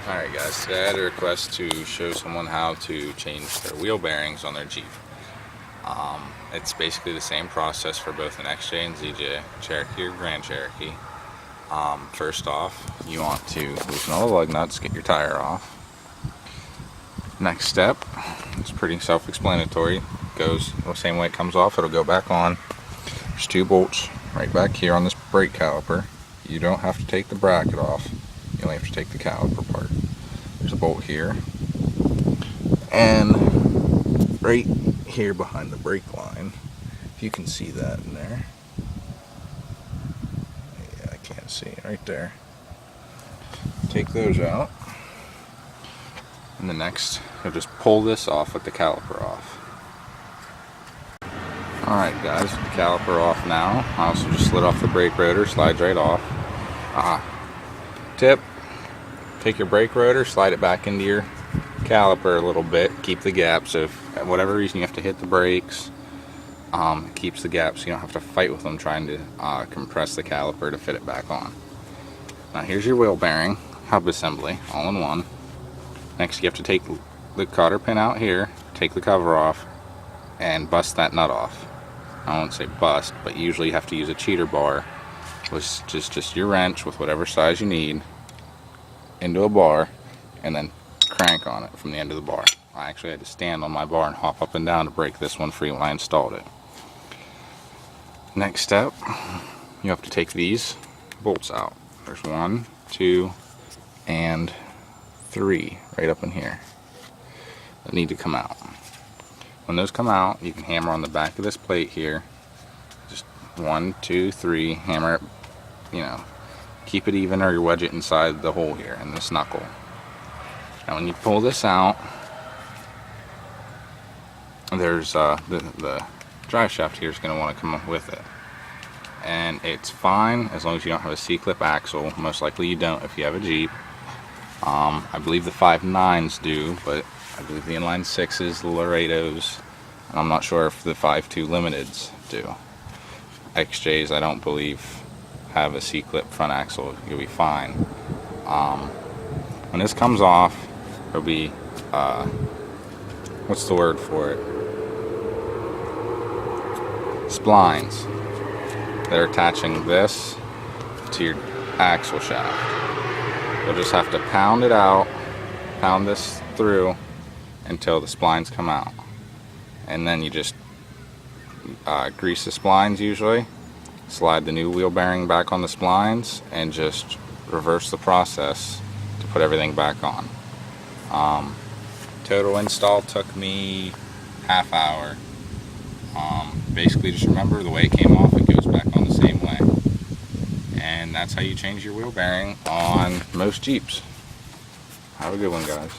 Alright guys, today I had a request to show someone how to change their wheel bearings on their Jeep. It's basically the same process for both an XJ and ZJ, Cherokee or Grand Cherokee. First off, you want to loosen all the lug nuts, get your tire off. Next step, it's pretty self-explanatory, goes the same way it comes off, it'll go back on. There's two bolts right back here on this brake caliper. You don't have to take the bracket off. You only have to take the caliper part. There's a bolt here, and right here behind the brake line, if you can see that in there. Yeah, I can't see it right there. Take those out, and the next, you'll just pull this off with the caliper off. Alright guys, the caliper off now. I also just slid off the brake rotor, slides right off. Tip, take your brake rotor, slide it back into your caliper a little bit, keep the gap, so if for whatever reason you have to hit the brakes, it keeps the gap so you don't have to fight with them trying to compress the caliper to fit it back on. Now here's your wheel bearing, hub assembly, all in one. Next you have to take the cotter pin out here, take the cover off, and bust that nut off. I won't say bust, but usually you have to use a cheater bar, which is just your wrench with whatever size you need into a bar, and then crank on it from the end of the bar. I actually had to stand on my bar and hop up and down to break this one free when I installed it. Next step, you have to take these bolts out. There's 1, 2, and 3 right up in here that need to come out. When those come out, you can hammer on the back of this plate here. Just 1, 2, 3, hammer it, keep it even, or you wedge it inside the hole here in this knuckle. Now when you pull this out, there's the drive shaft here is going to want to come up with it. And it's fine as long as you don't have a C-clip axle. Most likely you don't if you have a Jeep. I believe the 5.9s do, but I believe the inline 6s, the Laredos, and I'm not sure if the 5.2 limiteds do. XJs I don't believe have a C-clip front axle. You'll be fine. When this comes off, there'll be what's the word for it? Splines that are attaching this to your axle shaft. You'll just have to pound it out, pound this through until the splines come out, and then you just grease the splines usually, slide the new wheel bearing back on the splines, and just reverse the process to put everything back on. Total install took me half hour. Basically just remember the way it came off, it goes back on the same way, and that's how you change your wheel bearing on most Jeeps. Have a good one guys.